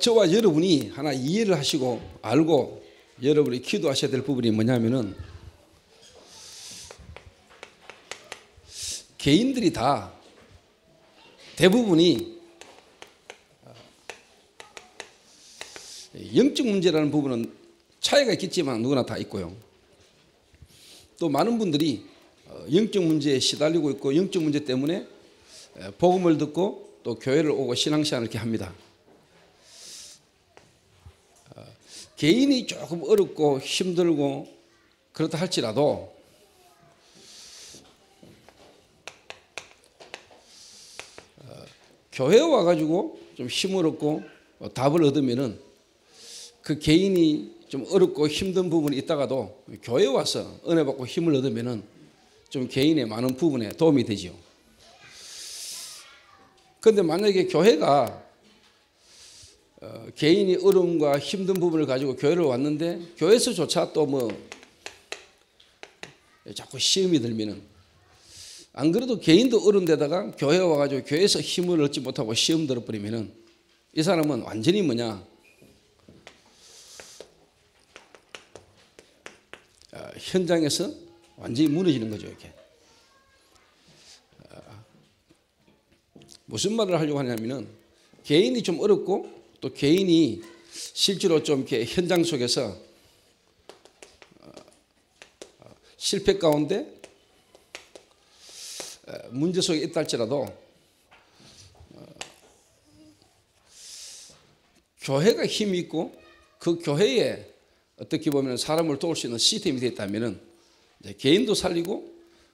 저와 여러분이 하나 이해를 하시고 알고 여러분이 기도하셔야 될 부분이 뭐냐면은 개인들이 다 대부분이 영적 문제라는 부분은 차이가 있겠지만 누구나 다 있고요. 또 많은 분들이 영적 문제에 시달리고 있고 영적 문제 때문에 복음을 듣고 또 교회를 오고 신앙생활을 이렇게 합니다. 개인이 조금 어렵고 힘들고 그렇다 할지라도 교회에 와가지고 좀 힘을 얻고 답을 얻으면은 그 개인이 좀 어렵고 힘든 부분이 있다가도 교회에 와서 은혜 받고 힘을 얻으면은 좀 개인의 많은 부분에 도움이 되지요. 그런데 만약에 교회가 개인이 어려움과 힘든 부분을 가지고 교회를 왔는데 교회에서조차 또 뭐 자꾸 시험이 들면은 안 그래도 개인도 어려운 데다가 교회에 와가지고 교회에서 힘을 얻지 못하고 시험 들어버리면은 이 사람은 완전히 뭐냐 현장에서 완전히 무너지는 거죠. 이렇게 무슨 말을 하려고 하냐면은 개인이 좀 어렵고 또 개인이 실제로 좀 이렇게 현장 속에서 실패 가운데 문제 속에 있다 할지라도 교회가 힘이 있고 그 교회에 어떻게 보면 사람을 도울 수 있는 시스템이 되어 있다면은 개인도 살리고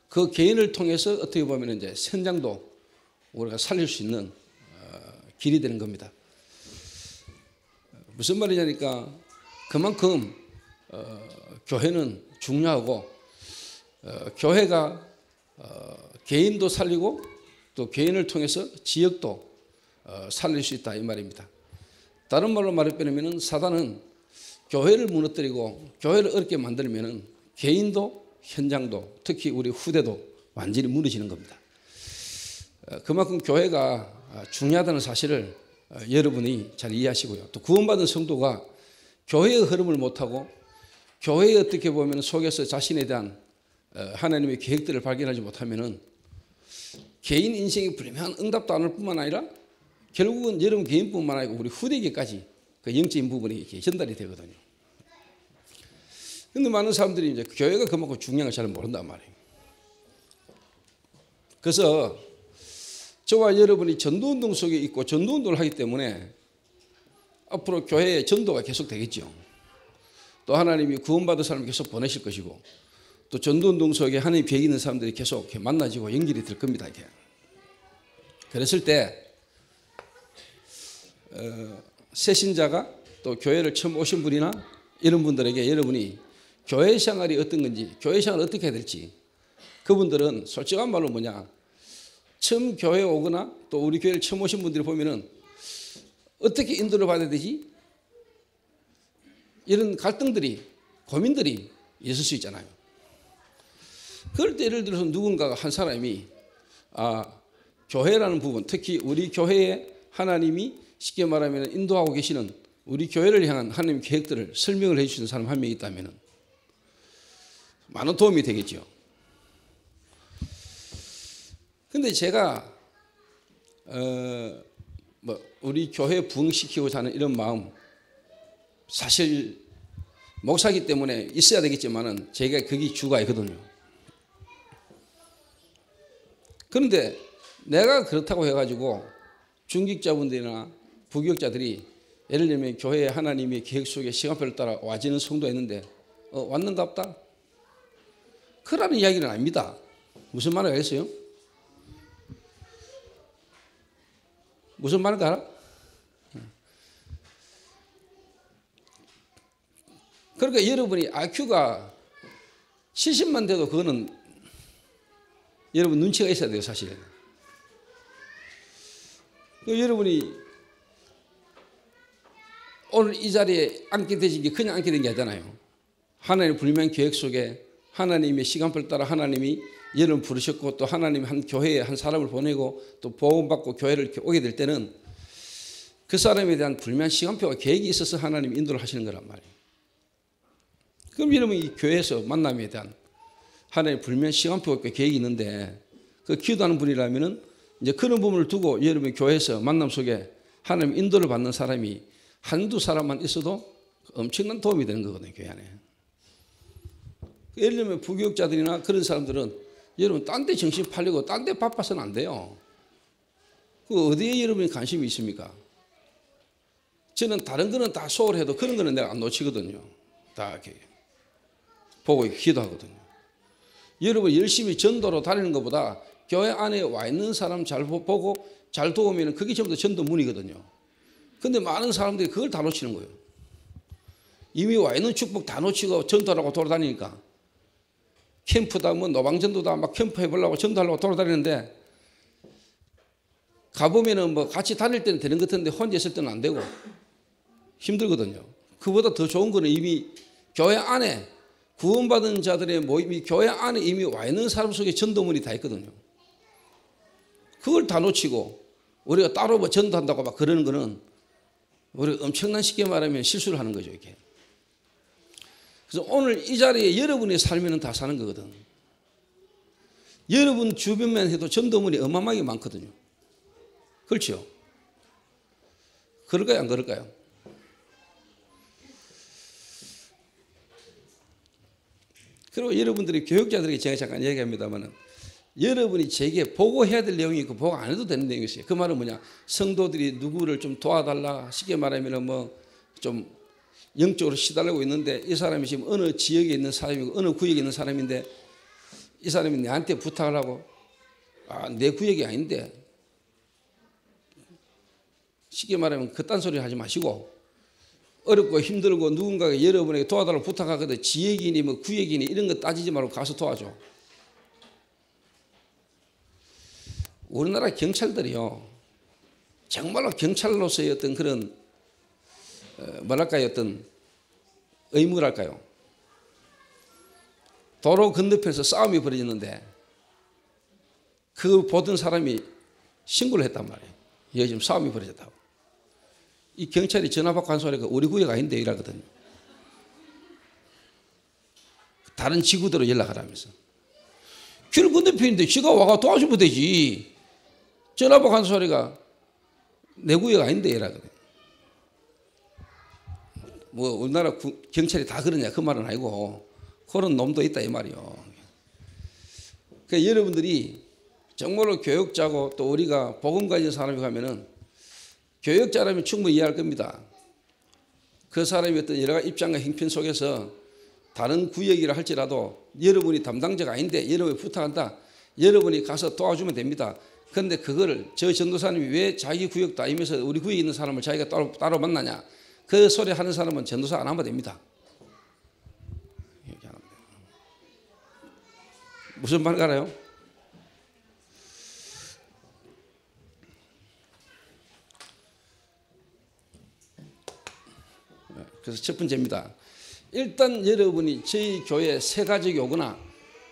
그 개인을 통해서 어떻게 보면 이제 현장도 우리가 살릴 수 있는 길이 되는 겁니다. 무슨 말이냐니까 그만큼 교회는 중요하고 교회가 개인도 살리고 또 개인을 통해서 지역도 살릴 수 있다 이 말입니다. 다른 말로 말해보면 사단은 교회를 무너뜨리고 교회를 어렵게 만들면 개인도 현장도 특히 우리 후대도 완전히 무너지는 겁니다. 그만큼 교회가 중요하다는 사실을 여러분이 잘 이해하시고요. 또 구원받은 성도가 교회의 흐름을 못하고 교회에 어떻게 보면 속에서 자신에 대한 하나님의 계획들을 발견하지 못하면은 개인 인생이 불명한 응답도 안 올 뿐만 아니라 결국은 여러분 개인뿐만 아니고 우리 후대에게까지 그 영적인 부분이 이렇게 전달이 되거든요. 그런데 많은 사람들이 이제 교회가 그만큼 중요한 걸 잘 모른단 말이에요. 그래서 저와 여러분이 전도운동 속에 있고 전도운동을 하기 때문에 앞으로 교회의 전도가 계속 되겠죠. 또 하나님이 구원받은 사람을 계속 보내실 것이고 또 전도운동 속에 하나님 계획이 있는 사람들이 계속 이렇게 만나지고 연결이 될 겁니다. 이렇게. 그랬을 때 새신자가 또 교회를 처음 오신 분이나 이런 분들에게 여러분이 교회 생활이 어떤 건지 교회 생활을 어떻게 해야 될지 그분들은 솔직한 말로 뭐냐 처음 교회에 오거나 또 우리 교회를 처음 오신 분들이 보면은 어떻게 인도를 받아야 되지? 이런 갈등들이 고민들이 있을 수 있잖아요. 그럴 때 예를 들어서 누군가가 한 사람이 교회라는 부분 특히 우리 교회에 하나님이 쉽게 말하면 인도하고 계시는 우리 교회를 향한 하나님 계획들을 설명을 해 주시는 사람 한 명 있다면 많은 도움이 되겠죠. 근데 제가 우리 교회 부흥시키고자 하는 이런 마음 사실 목사기 때문에 있어야 되겠지만은 제가 그게 주가 아니거든요. 그런데 내가 그렇다고 해가지고 중직자분들이나 부교육자들이 예를 들면 교회에 하나님의 계획 속에 시간표를 따라 와지는 성도가 있는데 왔는가 없다? 그러는 이야기는 아닙니다. 무슨 말을 하겠어요? 무슨 말인가 알아? 그러니까 여러분이 IQ가 70만 돼도 그거는 여러분 눈치가 있어야 돼요, 사실. 여러분이 오늘 이 자리에 앉게 되신 게 그냥 앉게 된 게 아니잖아요. 하나님의 불명한 계획 속에 하나님의 시간표를 따라 하나님이 여러분 부르셨고 또 하나님이 한 교회에 한 사람을 보내고 또 보험받고 교회를 이렇게 오게 될 때는 그 사람에 대한 불면 시간표와 계획이 있어서 하나님 인도를 하시는 거란 말이에요. 그럼 여러분 이 교회에서 만남에 대한 하나님의 불면 시간표와 계획이 있는데 그 기도하는 분이라면은 이제 그런 부분을 두고 여러분 교회에서 만남 속에 하나님 인도를 받는 사람이 한두 사람만 있어도 엄청난 도움이 되는 거거든요, 교회 안에. 예를 들면 부교육자들이나 그런 사람들은 여러분 딴 데 정신 팔리고 딴 데 바빠서는 안 돼요. 그 어디에 여러분이 관심이 있습니까? 저는 다른 거는 다 소홀해도 그런 거는 내가 안 놓치거든요. 다 이렇게 보고 기도하거든요. 여러분 열심히 전도로 다니는 것보다 교회 안에 와 있는 사람 잘 보고 잘 도우면 그게 전부 다 전도문이거든요. 근데 많은 사람들이 그걸 다 놓치는 거예요. 이미 와 있는 축복 다 놓치고 전도하려고 돌아다니니까 캠프다 뭐 노방전도다 막 캠프 해보려고 전도하려고 돌아다니는데 가보면은 뭐 같이 다닐 때는 되는 것 같은데 혼자 있을 때는 안 되고 힘들거든요. 그보다 더 좋은 거는 이미 교회 안에 구원받은 자들의 모임이 교회 안에 이미 와 있는 사람 속에 전도문이 다 있거든요. 그걸 다 놓치고 우리가 따로 뭐 전도한다고 막 그러는 거는 우리가 엄청난 쉽게 말하면 실수를 하는 거죠, 이렇게. 그래서 오늘 이 자리에 여러분이 살면 다 사는 거거든. 여러분 주변만 해도 전도문이 어마어마하게 많거든요. 그렇죠? 그럴까요, 안 그럴까요? 그리고 여러분들이 교육자들에게 제가 잠깐 얘기합니다만은 여러분이 제게 보고해야 될 내용이 있고 보고 안 해도 되는 내용이 있어요. 그 말은 뭐냐? 성도들이 누구를 좀 도와달라, 쉽게 말하면 뭐 좀 영적으로 시달리고 있는데 이 사람이 지금 어느 지역에 있는 사람이고 어느 구역에 있는 사람인데 이 사람이 내한테 부탁을 하고 내 구역이 아닌데 쉽게 말하면 그딴 소리 하지 마시고 어렵고 힘들고 누군가가 여러분에게 도와달라고 부탁하거든 지역이니 뭐 구역이니 이런 거 따지지 말고 가서 도와줘. 우리나라 경찰들이요 정말로 경찰로서의 어떤 그런 뭐랄까요 어떤 의무랄까요 도로 건너편에서 싸움이 벌어졌는데 그걸 보던 사람이 신고를 했단 말이에요. 여기 지금 싸움이 벌어졌다고. 이 경찰이 전화 받고 한 소리가 우리 구역 아닌데 이러거든요. 다른 지구대로 연락을 하면서 길 건너편인데 지가 와가 도와주면 되지. 전화 받고 한 소리가 내 구역 아닌데 이러거든요. 뭐 우리나라 경찰이 다 그러냐 그 말은 아니고 그런 놈도 있다 이 말이요. 그러니까 여러분들이 정말로 교육자고 또 우리가 복음 가진 사람이 가면은 교육자라면 충분히 이해할 겁니다. 그 사람이 어떤 여러 가지 입장과 형편 속에서 다른 구역이라 할지라도 여러분이 담당자가 아닌데 여러분이 부탁한다. 여러분이 가서 도와주면 됩니다. 그런데 그거를 저 전도사님이 왜 자기 구역도 아니면서 우리 구역에 있는 사람을 자기가 따로 만나냐. 그 소리 하는 사람은 전도사 안 하면 됩니다. 무슨 말 알아요? 그래서 첫 번째입니다. 일단 여러분이 저희 교회 새가족이 오거나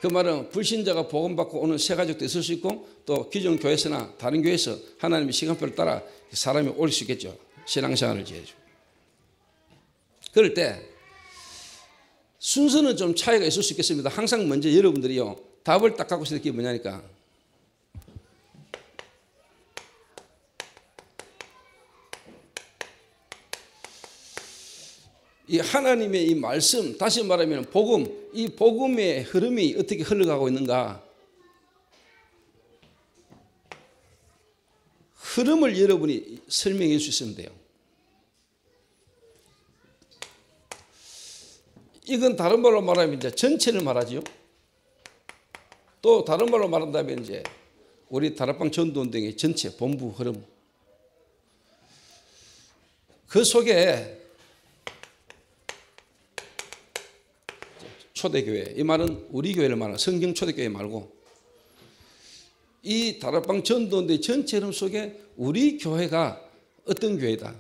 그 말은 불신자가 복음받고 오는 새가족도 있을 수 있고 또 기존 교회에서나 다른 교회에서 하나님의 시간표를 따라 사람이 올 수 있겠죠. 신앙생활을 지어주고. 그럴 때 순서는 좀 차이가 있을 수 있겠습니다. 항상 먼저 여러분들이요 답을 딱 갖고 있는 게 뭐냐니까 이 하나님의 이 말씀 다시 말하면 복음 이 복음의 흐름이 어떻게 흘러가고 있는가 흐름을 여러분이 설명해 줄 수 있으면 돼요. 이건 다른 말로 말하면 이제 전체를 말하지요. 또 다른 말로 말한다면 이제 우리 다락방 전도운동의 전체 본부 흐름. 그 속에 초대교회, 이 말은 우리 교회를 말하는 성경 초대교회 말고 이 다락방 전도운동의 전체 흐름 속에 우리 교회가 어떤 교회다.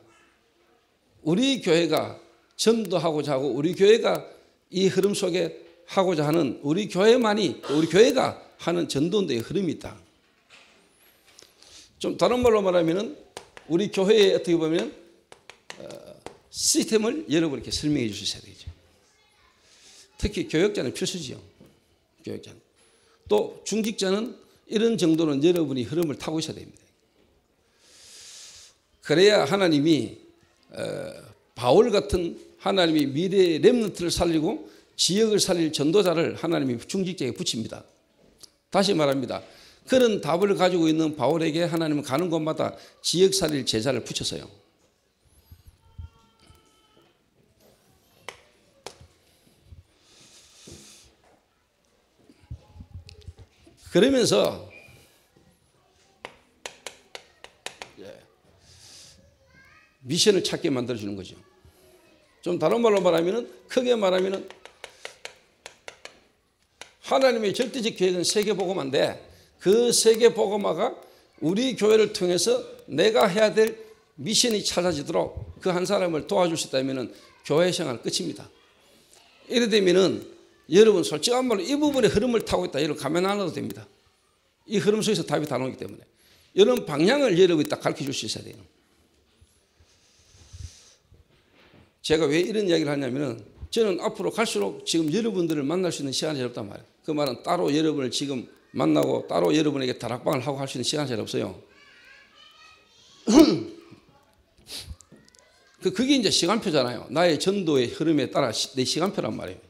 우리 교회가 전도하고자 하고 우리 교회가 이 흐름 속에 하고자 하는 우리 교회만이 우리 교회가 하는 전도운동의 흐름이 있다. 좀 다른 말로 말하면은 우리 교회에 어떻게 보면 시스템을 여러분 이렇게 설명해 주셔야 되죠. 특히 교역자는 필수지요. 교역자는. 또 중직자는 이런 정도는 여러분이 흐름을 타고 있어야 됩니다. 그래야 하나님이 바울 같은 하나님이 미래의 렘넌트를 살리고 지역을 살릴 전도자를 하나님이 중직자에게 붙입니다. 다시 말합니다. 그런 답을 가지고 있는 바울에게 하나님은 가는 곳마다 지역 살릴 제자를 붙였어요. 그러면서 미션을 찾게 만들어주는 거죠. 좀 다른 말로 말하면, 크게 말하면 하나님의 절대적 계획은 세계복음화인데 그 세계복음화가 우리 교회를 통해서 내가 해야 될 미션이 찾아지도록 그 한 사람을 도와줄 수 있다면 교회 생활 끝입니다. 이래 되면은 여러분 솔직한 말로 이 부분의 흐름을 타고 있다. 여러분 가면 안 해도 됩니다. 이 흐름 속에서 답이 다 나오기 때문에 이런 방향을 여러분이 딱 가르쳐 줄 수 있어야 돼요. 제가 왜 이런 이야기를 하냐면은 저는 앞으로 갈수록 지금 여러분들을 만날 수 있는 시간이 잘 없단 말이에요. 그 말은 따로 여러분을 지금 만나고 따로 여러분에게 다락방을 하고 할 수 있는 시간이 잘 없어요. 그게 이제 시간표잖아요. 나의 전도의 흐름에 따라 내 시간표란 말이에요.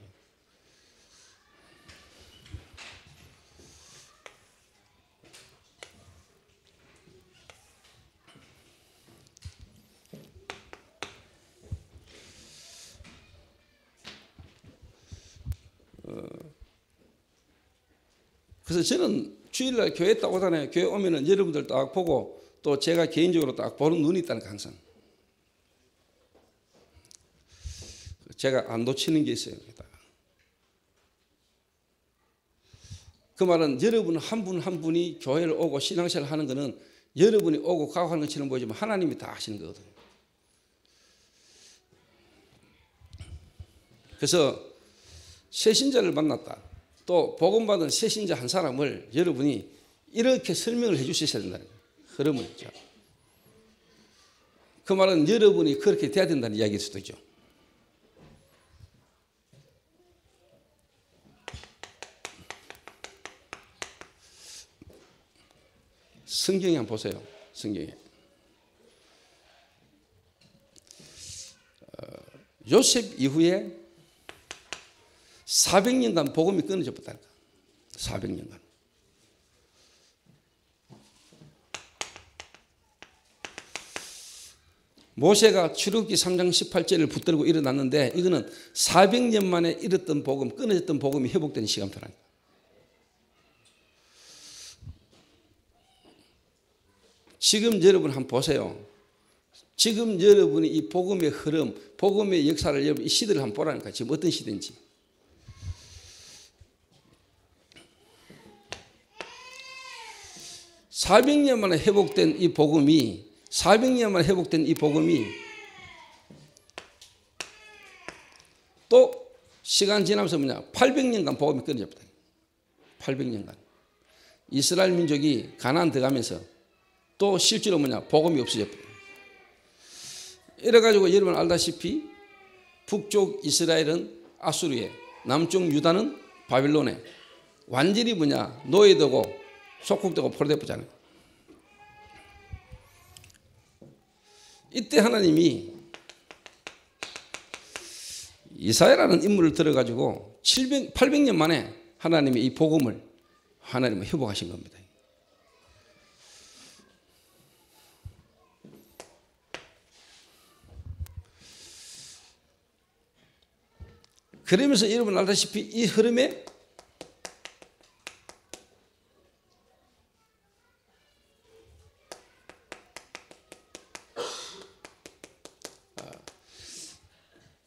그래서 저는 주일날 교회 딱 오잖아요. 교회 오면은 여러분들 딱 보고 또 제가 개인적으로 딱 보는 눈이 있다니까 항상. 제가 안 놓치는 게 있어요. 그 말은 여러분 한 분 한 분이 교회를 오고 신앙생활을 하는 것은 여러분이 오고 가고 하는 것처럼 보이지만 하나님이 다 하시는 거거든요. 그래서 새신자를 만났다. 또 복음받은 새신자 한 사람을 여러분이 이렇게 설명을 해 주셔야 된다는 거예요. 흐름을. 그 말은 여러분이 그렇게 돼야 된다는 이야기일 수도 있죠. 성경에 한번 보세요. 성경에. 요셉 이후에 400년간 복음이 끊어져 버렸다. 400년간. 모세가 출애굽기 3장 18절을 붙들고 일어났는데 이거는 400년 만에 잃었던 복음, 끊어졌던 복음이 회복되는 시간표라니까. 지금 여러분 한번 보세요. 지금 여러분이 이 복음의 흐름, 복음의 역사를 여러분 이 시대를 한번 보라니까. 지금 어떤 시대인지. (400년) 만에 회복된 이 복음이 400년 만에 회복된 이 복음이 또 시간 지나면서 뭐냐 800년간 복음이 끊어졌다. 800년간 이스라엘 민족이 가나안 들어가면서 또 실제로 뭐냐 복음이 없어졌다. 이래가지고 여러분 알다시피 북쪽 이스라엘은 아수르에, 남쪽 유다는 바빌론에 완전히 뭐냐 노예되고 속국되고 포로되었잖아요. 이때 하나님이 이사야라는 인물을 들어가지고 800년 만에 하나님이 이 복음을 하나님은 회복하신 겁니다. 그러면서 여러분 알다시피 이 흐름에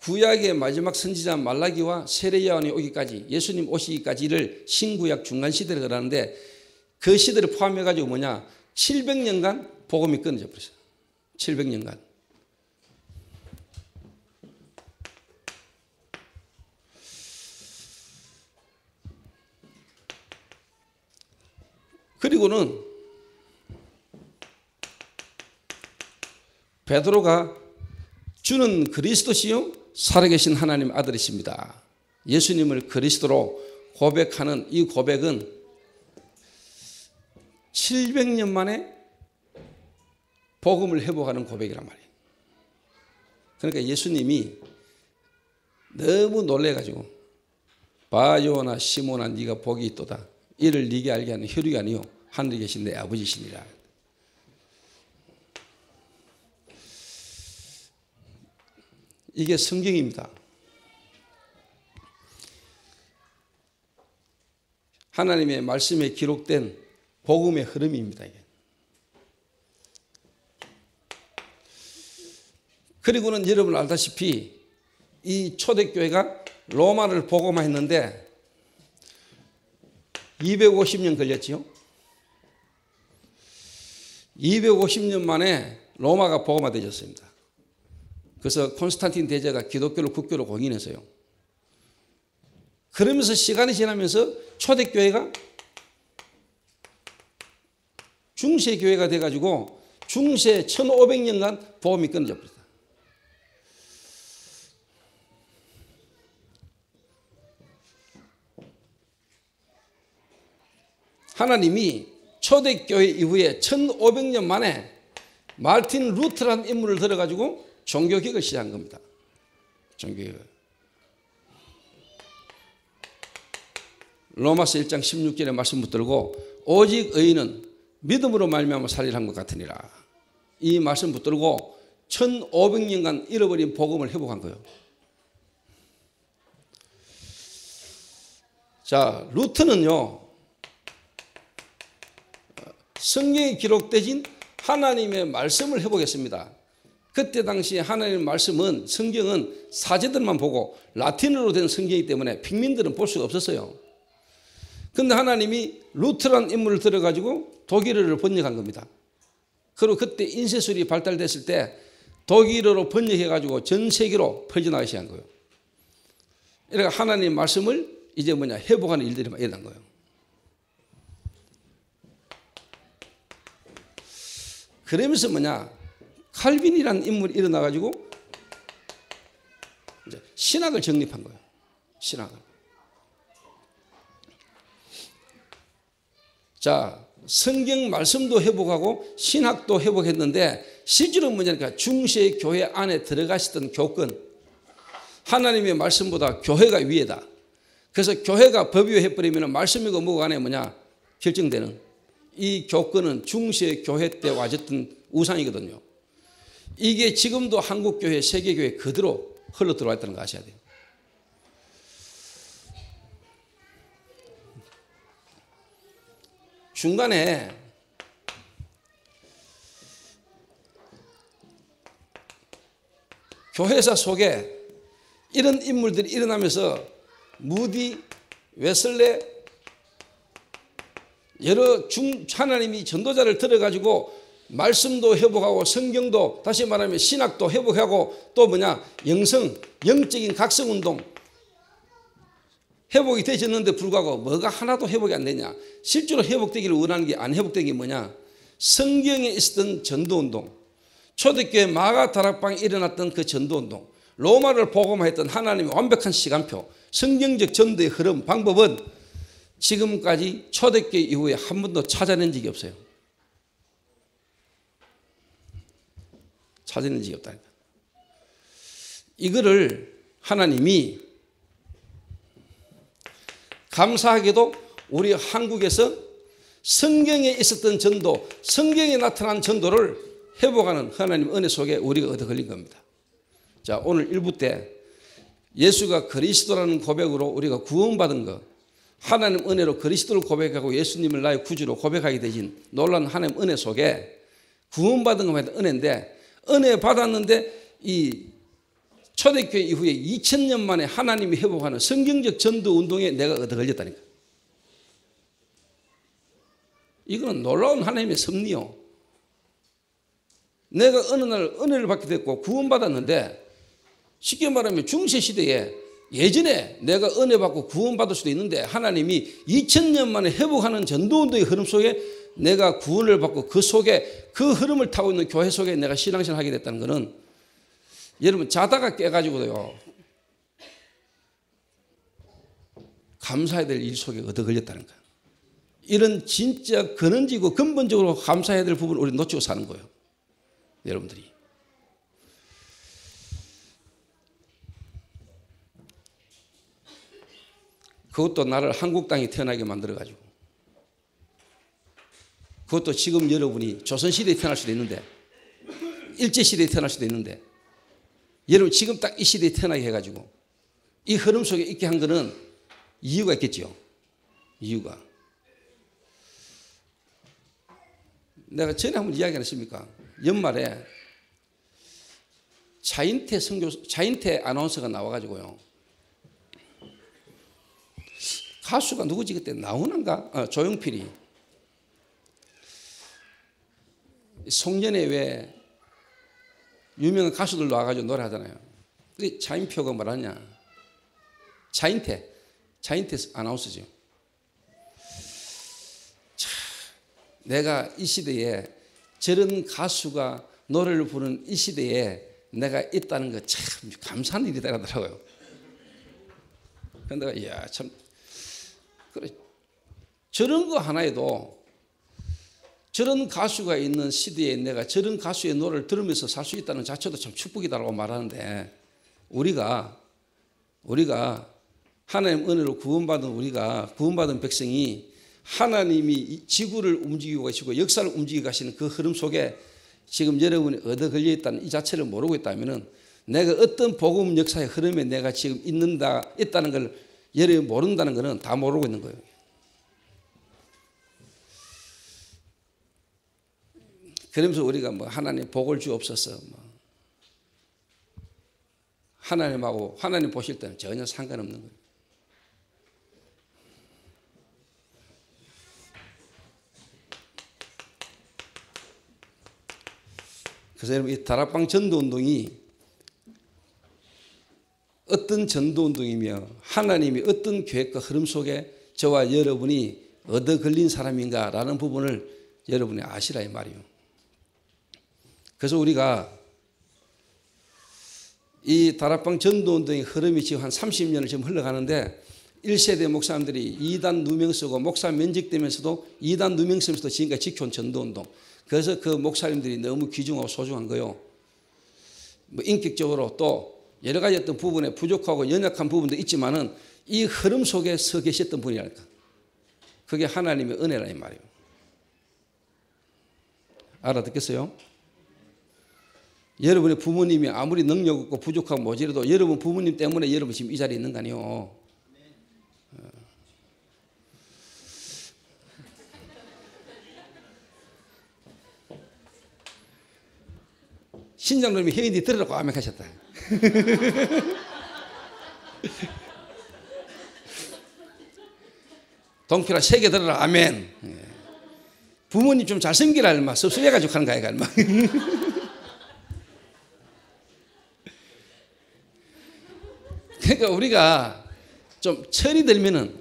구약의 마지막 선지자 말라기와 세례요한이 오기까지 예수님 오시기까지를 신구약 중간 시대를 그러는데 그 시대를 포함해 가지고 뭐냐 700년간 복음이 끊어져 버렸어요. 700년간. 그리고는 베드로가 주는 그리스도시요 살아계신 하나님 아들이십니다. 예수님을 그리스도로 고백하는 이 고백은 700년 만에 복음을 회복하는 고백이란 말이에요. 그러니까 예수님이 너무 놀래가지고 바요나 시몬아 네가 복이 있도다. 이를 네게 알게 하는 혈육이 아니요 하늘에 계신 내 아버지시니라. 이게 성경입니다. 하나님의 말씀에 기록된 복음의 흐름입니다. 이게. 그리고는 여러분 알다시피 이 초대교회가 로마를 복음화했는데 250년 걸렸지요. 250년 만에 로마가 복음화되었습니다. 그래서 콘스탄틴 대제가 기독교를 국교로 공인했어요. 그러면서 시간이 지나면서 초대교회가 중세교회가 돼가지고 중세 1500년간 복음이 끊어졌습니다. 하나님이 초대교회 이후에 1500년 만에 마르틴 루터라는 인물을 들어가지고 종교개혁을 시작한 겁니다. 종교개혁. 로마서 1장 16절의 말씀 붙들고 오직 의인은 믿음으로 말미암아 살리라 한 것 같으니라. 이 말씀 붙들고 1500년간 잃어버린 복음을 회복한 거예요. 자, 루터는요. 성경에 기록되진 하나님의 말씀을 회복했습니다. 그때 당시 하나님의 말씀은 성경은 사제들만 보고 라틴어로 된 성경이기 때문에 平민들은 볼 수가 없었어요. 그런데 하나님이 루터라는 인물을 들어가지고 독일어를 번역한 겁니다. 그리고 그때 인쇄술이 발달됐을 때 독일어로 번역해가지고 전 세계로 퍼져나가기 시작한 거예요. 그러니까 하나님의 말씀을 이제 회복하는 일들이 일어난 거예요. 그러면서 칼빈이라는 인물이 일어나가지고 신학을 정립한 거예요. 신학을. 자, 성경 말씀도 회복하고 신학도 회복했는데 실제로 뭐냐니까 중세 교회 안에 들어가시던 교권, 하나님의 말씀보다 교회가 위에다. 그래서 교회가 법위해버리면 말씀이고 뭐가 안에 결정되는 이 교권은 중세 교회 때 와졌던 우상이거든요. 이게 지금도 한국교회, 세계교회 그대로 흘러 들어와 있다는 거 아셔야 돼요. 중간에 교회사 속에 이런 인물들이 일어나면서 무디, 웨슬레, 여러 하나님이 전도자를 들어가지고 말씀도 회복하고 성경도 다시 말하면 신학도 회복하고 또 영적인 각성운동 회복이 되셨는데 불구하고 뭐가 하나도 회복이 안 되냐. 실제로 회복되기를 원하는 게 안 회복된 게 뭐냐. 성경에 있었던 전도운동, 초대교회 마가 다락방에 일어났던 그 전도운동, 로마를 복음화했던 하나님의 완벽한 시간표, 성경적 전도의 흐름, 방법은 지금까지 초대교회 이후에 한 번도 찾아낸 적이 없어요. 찾아낸 적이 없다니까. 이거를 하나님이 감사하게도 우리 한국에서 성경에 있었던 전도, 성경에 나타난 전도를 회복하는 하나님 은혜 속에 우리가 얻어 걸린 겁니다. 자, 오늘 1부 때 예수가 그리스도라는 고백으로 우리가 구원받은 것, 하나님 은혜로 그리스도를 고백하고 예수님을 나의 구주로 고백하게 되진 놀라운 하나님 은혜 속에 구원받은 것만 은혜인데, 은혜 받았는데 이 초대교회 이후에 2000년 만에 하나님이 회복하는 성경적 전도 운동에 내가 얻어 걸렸다니까. 이거는 놀라운 하나님의 섭리요. 내가 어느 날 은혜를 받게 됐고 구원받았는데, 쉽게 말하면 중세시대에 예전에 내가 은혜 받고 구원받을 수도 있는데 하나님이 2000년 만에 회복하는 전도운동의 흐름 속에 내가 구원을 받고 그 속에 그 흐름을 타고 있는 교회 속에 내가 신앙생활을 하게 됐다는 것은 여러분 자다가 깨가지고요 감사해야 될 일 속에 얻어 걸렸다는 거예요. 이런 진짜 근원지고 근본적으로 감사해야 될 부분을 우리 놓치고 사는 거예요. 여러분들이. 그것도 나를 한국 땅에 태어나게 만들어가지고, 그것도 지금 여러분이 조선시대에 태어날 수도 있는데, 일제시대에 태어날 수도 있는데, 여러분 지금 딱 이 시대에 태어나게 해가지고 이 흐름 속에 있게 한 거는 이유가 있겠죠. 이유가. 내가 전에 한번 이야기 안 했습니까? 연말에 차인태 아나운서가 나와가지고요. 가수가 누구지 그때 나훈아인가? 조용필이. 송년회 왜 유명한 가수들 나와가지고 노래하잖아요. 근데 차인표가 뭐라냐? 차인태 아나운서죠. 내가 이 시대에 저런 가수가 노래를 부르는 이 시대에 내가 있다는 거 참 감사한 일이다 하더라고요. 그런데 내가 이야 참 그래 저런 거 하나에도 저런 가수가 있는 시대에 내가 저런 가수의 노래를 들으면서 살 수 있다는 자체도 참 축복이다라고 말하는데 우리가 하나님 은혜로 구원받은 백성이 하나님이 지구를 움직이고 계시고 역사를 움직이고 가시는 그 흐름 속에 지금 여러분이 얻어 걸려 있다는 이 자체를 모르고 있다면 내가 어떤 복음 역사의 흐름에 내가 지금 있다는 걸 여러분이 모른다는 것은 다 모르고 있는 거예요. 그러면서 우리가 뭐 하나님 복을 주옵소서 하나님하고 하나님 보실 때는 전혀 상관없는 거예요. 그래서 여러분 이 다락방 전도운동이 어떤 전도운동이며 하나님이 어떤 계획과 흐름 속에 저와 여러분이 얻어 걸린 사람인가라는 부분을 여러분이 아시라 이 말이에요. 그래서 우리가 이 다락방 전도운동의 흐름이 지금 한 30년을 지금 흘러가는데 1세대 목사님들이 이단 누명 쓰고 목사 면직되면서도 이단 누명 쓰면서도 지금까지 지켜온 전도운동. 그래서 그 목사님들이 너무 귀중하고 소중한 거요. 뭐 인격적으로 또 여러 가지 어떤 부분에 부족하고 연약한 부분도 있지만은 이 흐름 속에 서 계셨던 분이랄까. 그게 하나님의 은혜라 이 말이에요. 알아듣겠어요? 여러분의 부모님이 아무리 능력 없고 부족하고 모자라도 여러분 부모님 때문에 여러분 지금 이 자리에 있는 거 아니에요. 신장님이 형님이 들으라고 아멘하셨다. 동필아 세게 들으라 아멘. 부모님 좀 잘생기라 얼마 섭섭해가지고 하는 거야 얼마. 그러니까 우리가 좀 철이 들면은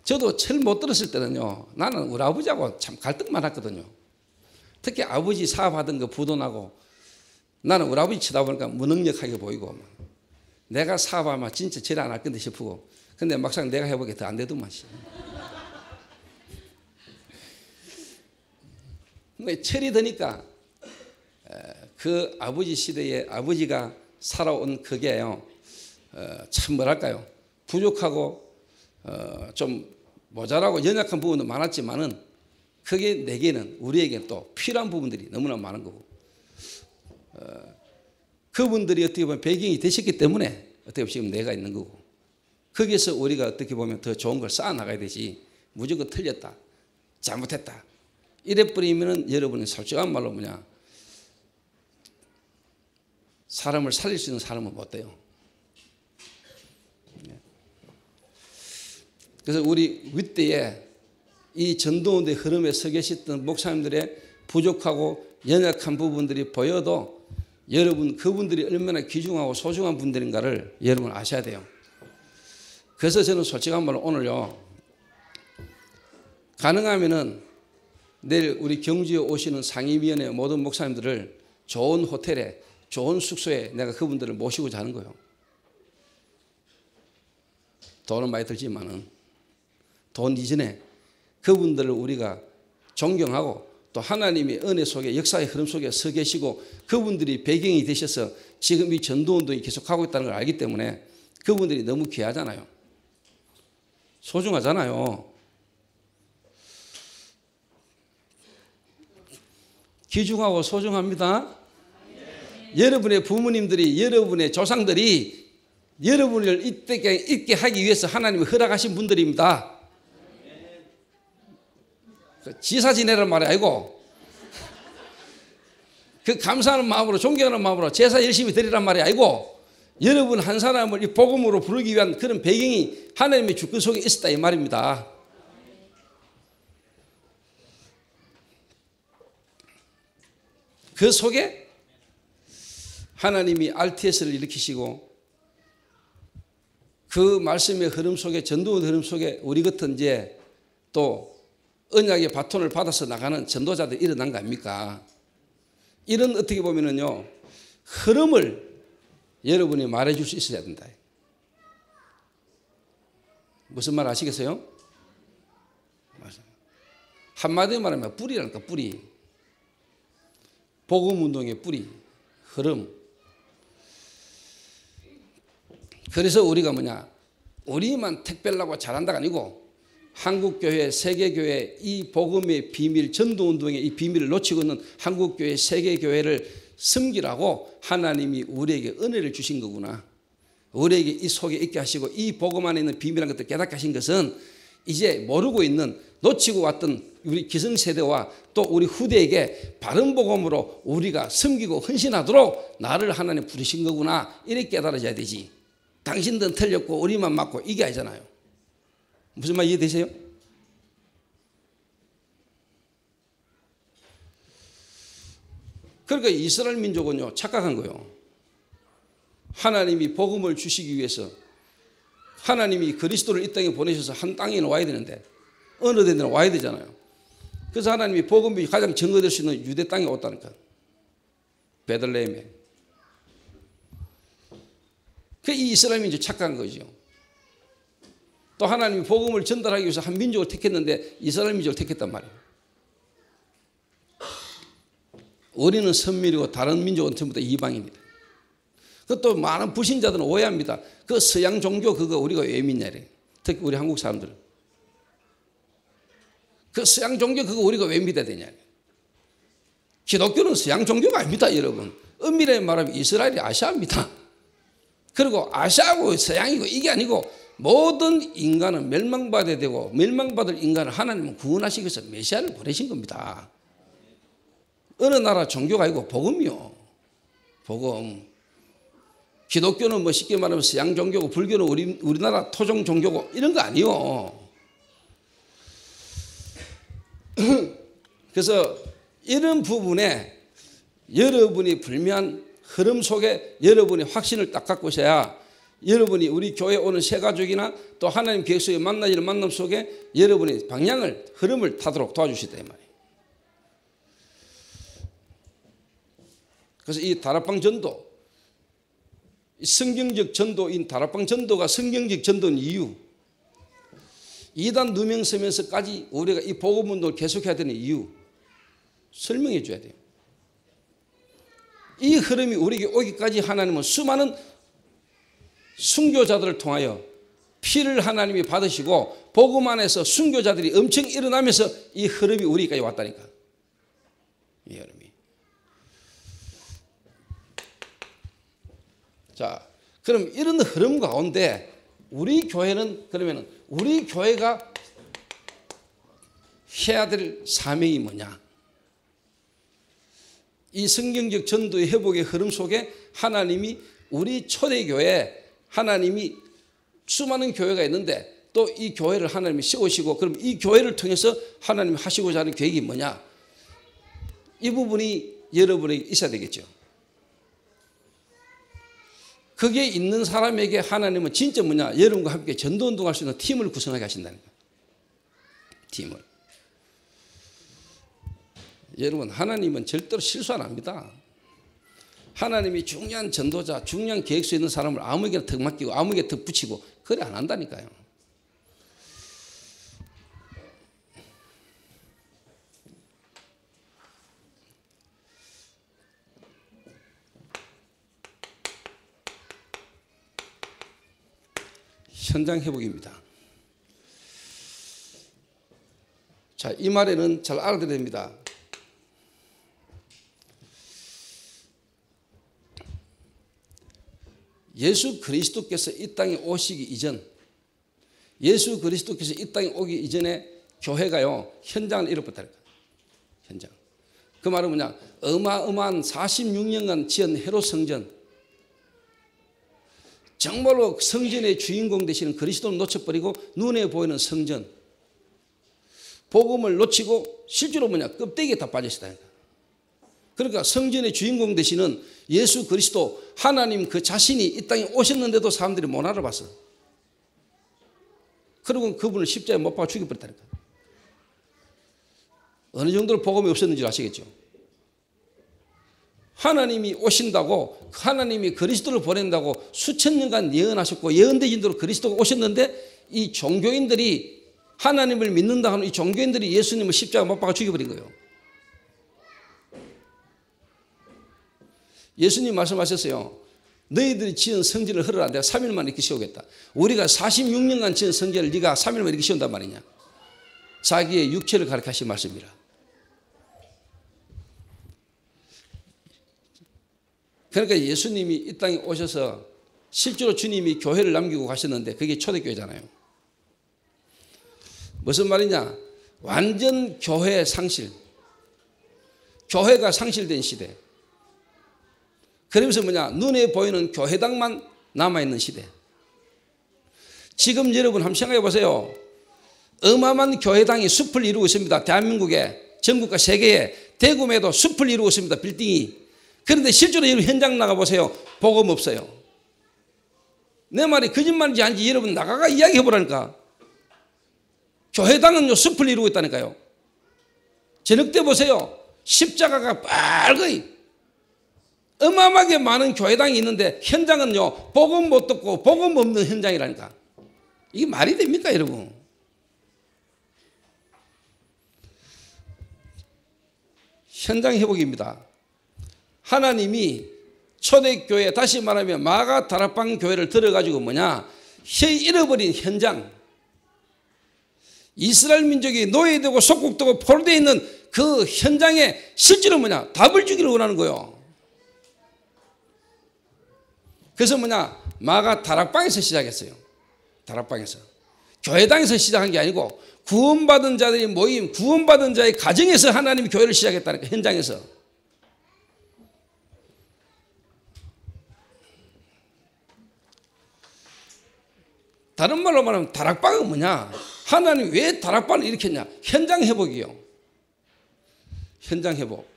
저도 철 못 들었을 때는요 나는 우리 아버지하고 참 갈등 많았거든요. 특히 아버지 사업하던 거 부도나고 나는 우리 아버지 쳐다보니까 무능력하게 보이고 내가 사업하면 진짜 질 안 할 건데 싶고 근데 막상 내가 해보기에 더 안 되더만. 철이 드니까 그 아버지 시대에 아버지가 살아온 그게요 참 뭐랄까요 부족하고 좀 모자라고 연약한 부분도 많았지만은 그게 내게는 우리에게는 또 필요한 부분들이 너무나 많은 거고 그분들이 어떻게 보면 배경이 되셨기 때문에 어떻게 보면 지금 내가 있는 거고 거기에서 우리가 어떻게 보면 더 좋은 걸 쌓아나가야 되지 무조건 틀렸다 잘못했다 이래버리면 여러분은 솔직한 말로 사람을 살릴 수 있는 사람은 못 돼요. 그래서 우리 윗대에 이 전도운동의 흐름에 서 계셨던 목사님들의 부족하고 연약한 부분들이 보여도 여러분 그분들이 얼마나 귀중하고 소중한 분들인가를 여러분 아셔야 돼요. 그래서 저는 솔직한 말로 오늘요 가능하면은 내일 우리 경주에 오시는 상임위원회 모든 목사님들을 좋은 호텔에 좋은 숙소에 내가 그분들을 모시고자 하는 거예요. 돈은 많이 들지만은 돈 이전에 그분들을 우리가 존경하고 또 하나님의 은혜 속에 역사의 흐름 속에 서 계시고 그분들이 배경이 되셔서 지금 이 전도운동이 계속하고 있다는 걸 알기 때문에 그분들이 너무 귀하잖아요. 소중하잖아요. 귀중하고 소중합니다. 여러분의 부모님들이 여러분의 조상들이 여러분을 이때 있게 하기 위해서 하나님이 허락하신 분들입니다. 지사 지내라는 말이 아니고 그 감사하는 마음으로 존경하는 마음으로 제사 열심히 드리란 말이 아니고 여러분 한 사람을 이 복음으로 부르기 위한 그런 배경이 하나님의 주권 속에 있었다 이 말입니다. 그 속에 하나님이 RTS를 일으키시고 그 말씀의 흐름 속에 전도의 흐름 속에 우리 같은 이제 또 언약의 바톤을 받아서 나가는 전도자들이 일어난 거 아닙니까? 이런 어떻게 보면은요 흐름을 여러분이 말해줄 수 있어야 된다. 무슨 말 아시겠어요? 한마디로 말하면 뿌리라니까 뿌리. 복음운동의 뿌리, 흐름. 그래서 우리가 뭐냐 우리만 택배라고 잘한다가 아니고 한국교회, 세계교회 이 복음의 비밀, 전도운동의 이 비밀을 놓치고 있는 한국교회, 세계교회를 섬기라고 하나님이 우리에게 은혜를 주신 거구나. 우리에게 이 속에 있게 하시고 이 복음 안에 있는 비밀한 것들 깨닫게 하신 것은 이제 모르고 있는 놓치고 왔던 우리 기성세대와 또 우리 후대에게 바른 복음으로 우리가 섬기고 헌신하도록 나를 하나님 부르신 거구나. 이렇게 깨달아져야 되지. 당신들은 틀렸고 우리만 맞고 이게 아니잖아요. 무슨 말 이해되세요? 그러니까 이스라엘 민족은요 착각한 거예요. 하나님이 복음을 주시기 위해서 하나님이 그리스도를 이 땅에 보내셔서 한 땅에 와야 되는데 어느 데는 와야 되잖아요. 그래서 하나님이 복음이 가장 증거될 수 있는 유대 땅에 왔다니까. 베들레헴에. 그 이 이스라엘 민족 착각한 거죠. 또 하나님이 복음을 전달하기 위해서 한 민족을 택했는데 이스라엘 민족을 택했단 말이에요. 우리는 선민이고 다른 민족은 전부 다 이방입니다. 그것도 많은 불신자들은 오해합니다. 그 서양 종교 그거 우리가 왜 믿냐 이래. 특히 우리 한국 사람들은. 그 서양 종교 그거 우리가 왜 믿어야 되냐. 기독교는 서양 종교가 아닙니다 여러분. 엄밀히 말하면 이스라엘이 아시아입니다. 그리고 아시아고 서양이고 이게 아니고 모든 인간은 멸망받아야 되고 멸망받을 인간을 하나님은 구원하시기 위해서 메시아를 보내신 겁니다. 어느 나라 종교가 아니고 복음이요. 복음. 기독교는 뭐 쉽게 말하면 서양 종교고 불교는 우리나라 토종 종교고 이런 거 아니요. 그래서 이런 부분에 여러분이 불미한 흐름 속에 여러분이 확신을 딱 갖고 있어야 여러분이 우리 교회 오는 새 가족이나 또 하나님 계획 속에 만나지는 만남 속에 여러분의 방향을 흐름을 타도록 도와주시다 이 말이에요. 그래서 이 다락방 전도 성경적 전도인 다락방 전도가 성경적 전도인 이유 이단 누명 서면서까지 우리가 이 복음운동을 계속해야 되는 이유 설명해 줘야 돼요. 이 흐름이 우리에게 오기까지 하나님은 수많은 순교자들을 통하여 피를 하나님이 받으시고 복음 안에서 순교자들이 엄청 일어나면서 이 흐름이 우리까지 왔다니까. 이 흐름이. 자, 그럼 이런 흐름 가운데 우리 교회는 그러면 우리 교회가 해야 될 사명이 뭐냐? 이 성경적 전도의 회복의 흐름 속에 하나님이 우리 초대교회 하나님이 수많은 교회가 있는데 또 이 교회를 하나님이 세우시고 그럼 이 교회를 통해서 하나님이 하시고자 하는 계획이 뭐냐? 이 부분이 여러분에게 있어야 되겠죠. 그게 있는 사람에게 하나님은 진짜 뭐냐? 여러분과 함께 전도운동할 수 있는 팀을 구성하게 하신다는 거예요. 팀을. 여러분, 하나님은 절대로 실수 안 합니다. 하나님이 중요한 전도자, 중요한 계획서에 있는 사람을 아무에게나 턱 맡기고 아무에게 턱 붙이고 그래 안 한다니까요. 현장 회복입니다. 자, 이 말에는 잘 알아들어야 됩니다. 예수 그리스도께서 이 땅에 오시기 이전, 예수 그리스도께서 이 땅에 오기 이전에 교회가요, 현장을 잃어버렸다니까. 현장. 그 말은 뭐냐? 어마어마한 46년간 지은 헤롯 성전, 정말로 성전의 주인공 되시는 그리스도를 놓쳐버리고 눈에 보이는 성전, 복음을 놓치고 실제로 뭐냐? 껍데기에 다 빠졌다니까. 그러니까 성전의 주인공 되시는 예수 그리스도, 하나님 그 자신이 이 땅에 오셨는데도 사람들이 못 알아봤어. 그리고 그분을 십자가에 못 박아 죽여버렸다니까. 어느 정도로 복음이 없었는지 아시겠죠? 하나님이 오신다고, 하나님이 그리스도를 보낸다고 수천 년간 예언하셨고 예언되신 대로 그리스도가 오셨는데 이 종교인들이 하나님을 믿는다 하는 이 종교인들이 예수님을 십자가에 못 박아 죽여버린 거예요. 예수님 말씀하셨어요. 너희들이 지은 성전을 헐어라. 내가 3일 만에 이렇게 세우겠다. 우리가 46년간 지은 성전을 네가 3일 만에 이렇게 세운단 말이냐. 자기의 육체를 가리키신 말씀이라. 그러니까 예수님이 이 땅에 오셔서 실제로 주님이 교회를 남기고 가셨는데 그게 초대교회잖아요. 무슨 말이냐. 완전 교회 상실. 교회가 상실된 시대. 그러면서 뭐냐, 눈에 보이는 교회당만 남아있는 시대. 지금 여러분 한번 생각해 보세요. 어마어마한 교회당이 숲을 이루고 있습니다. 대한민국에, 전국과 세계에, 대구에도 숲을 이루고 있습니다. 빌딩이. 그런데 실제로 여러분 현장 나가보세요. 복음 없어요. 내 말이 거짓말인지 아닌지 여러분 나가가 이야기해 보라니까. 교회당은요 숲을 이루고 있다니까요. 저녁 때 보세요. 십자가가 빨갛게 어마어마하게 많은 교회당이 있는데 현장은요 복음 못 듣고 복음 없는 현장이라니까. 이게 말이 됩니까 여러분? 현장 회복입니다. 하나님이 초대교회, 다시 말하면 마가 다락방 교회를 들어가지고 뭐냐, 잃어버린 현장, 이스라엘 민족이 노예되고 속국되고 포로되어 있는 그 현장에 실제로 뭐냐, 답을 주기를 원하는 거예요. 그래서 뭐냐, 마가 다락방에서 시작했어요. 다락방에서. 교회당에서 시작한 게 아니고 구원받은 자들이 모임, 구원받은 자의 가정에서 하나님이 교회를 시작했다니까. 현장에서. 다른 말로 말하면 다락방은 뭐냐, 하나님이 왜 다락방을 일으켰냐, 현장 회복이요. 현장 회복.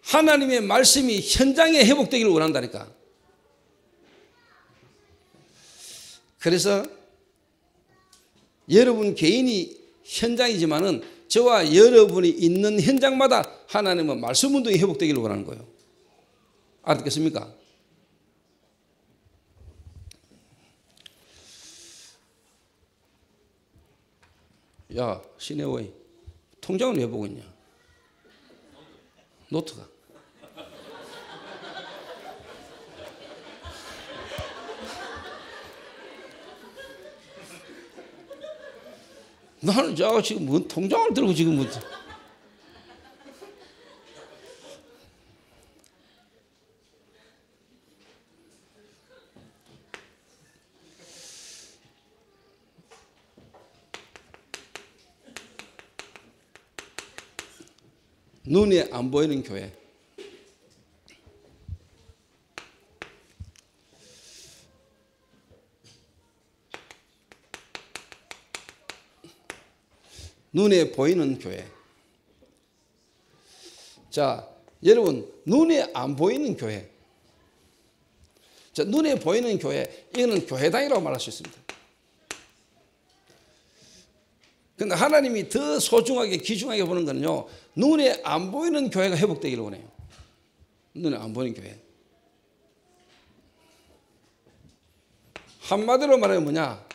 하나님의 말씀이 현장에 회복되기를 원한다니까. 그래서 여러분 개인이 현장이지만은 저와 여러분이 있는 현장마다 하나님은 말씀 운동이 회복되기를 원하는 거예요. 알았겠습니까? 야, 시내오이, 통장은 왜 보고 있냐? 노트가. 나는 저 지금 뭔 통장을 들고 지금 뭐. 눈에 안 보이는 교회. 눈에 보이는 교회. 자, 여러분, 눈에 안 보이는 교회. 자, 눈에 보이는 교회, 이거는 교회당이라고 말할 수 있습니다. 근데 하나님이 더 소중하게 귀중하게 보는 거는요, 눈에 안 보이는 교회가 회복되기를 원해요. 눈에 안 보이는 교회. 한마디로 말하면 뭐냐?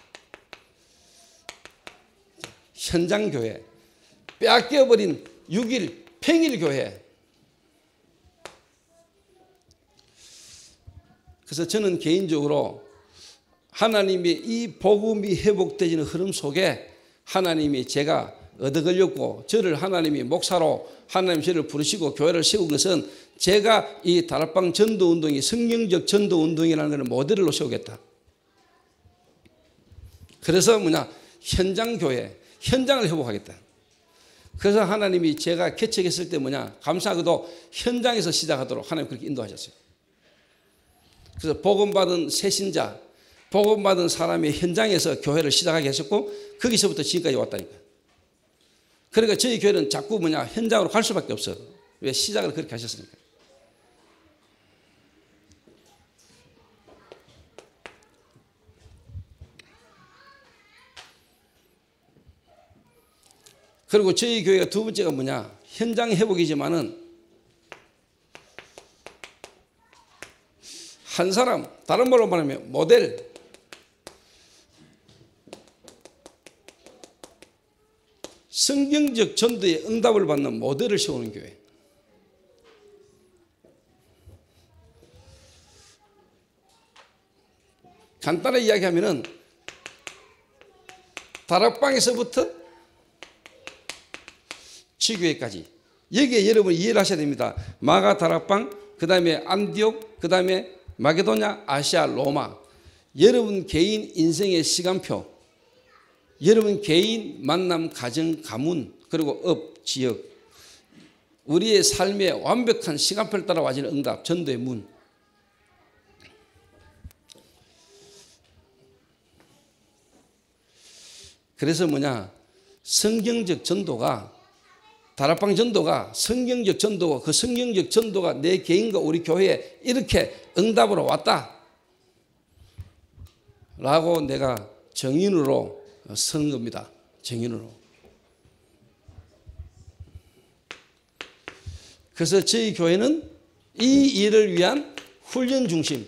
현장교회, 빼앗겨버린 6일 평일교회. 그래서 저는 개인적으로 하나님의 이 복음이 회복되지는 흐름 속에 하나님이 제가 얻어 걸렸고 저를 하나님이 목사로 하나님 저를 부르시고 교회를 세운 것은 제가 이 다락방 전도운동이 성경적 전도운동이라는 것을 모델로 세우겠다. 그래서 뭐냐? 현장교회, 현장을 회복하겠다. 그래서 하나님이 제가 개척했을 때 뭐냐? 감사하게도 현장에서 시작하도록 하나님 그렇게 인도하셨어요. 그래서 복음받은 새신자, 복음받은 사람이 현장에서 교회를 시작하게 하셨고 거기서부터 지금까지 왔다니까. 그러니까 저희 교회는 자꾸 뭐냐? 현장으로 갈 수밖에 없어요. 왜? 시작을 그렇게 하셨으니까. 그리고 저희 교회가 두 번째가 뭐냐? 현장 회복이지만은 한 사람, 다른 말로 말하면 모델. 성경적 전도의 응답을 받는 모델을 세우는 교회. 간단하게 이야기하면은 다락방에서부터 지교회까지 여기에 여러분 이해를 하셔야 됩니다. 마가 다락방, 그 다음에 안디옥, 그 다음에 마게도냐, 아시아, 로마. 여러분 개인 인생의 시간표, 여러분 개인 만남, 가정, 가문, 그리고 업, 지역, 우리의 삶의 완벽한 시간표를 따라 와지는 응답, 전도의 문. 그래서 뭐냐? 성경적 전도가, 다락방 전도가 성경적 전도고 그 성경적 전도가 내 개인과 우리 교회에 이렇게 응답으로 왔다 라고 내가 정인으로 선 겁니다. 정인으로. 그래서 저희 교회는 이 일을 위한 훈련 중심,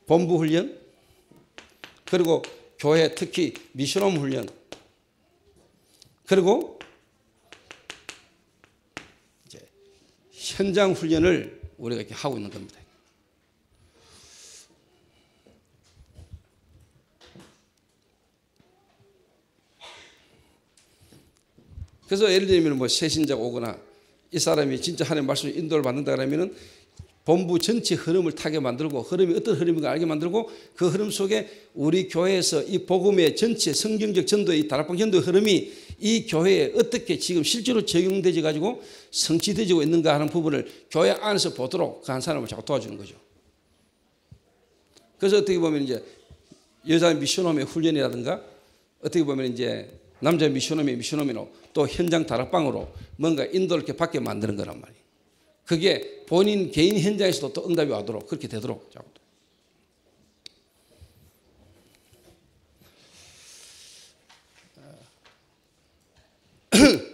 본부 훈련, 그리고 교회 특히 미션홈 훈련, 그리고 이제 현장 훈련을 우리가 이렇게 하고 있는 겁니다. 그래서 예를 들면 뭐 새신자가 오거나 이 사람이 진짜 하나님의 말씀을 인도를 받는다 그러면은 본부 전체 흐름을 타게 만들고 흐름이 어떤 흐름인가 알게 만들고 그 흐름 속에 우리 교회에서 이 복음의 전체 성경적 전도의 다락방 전도의 흐름이 이 교회에 어떻게 지금 실제로 적용되지 가지고 성취되지고 있는가 하는 부분을 교회 안에서 보도록 그 한 사람을 자꾸 도와주는 거죠. 그래서 어떻게 보면 이제 여자 미션홈의 훈련이라든가 어떻게 보면 이제 남자 미션홈의 미션홈으로 또 현장 다락방으로 뭔가 인도를 이렇게 받게 만드는 거란 말이에요. 그게 본인 개인 현장에서도 또 응답이 와도록 그렇게 되도록.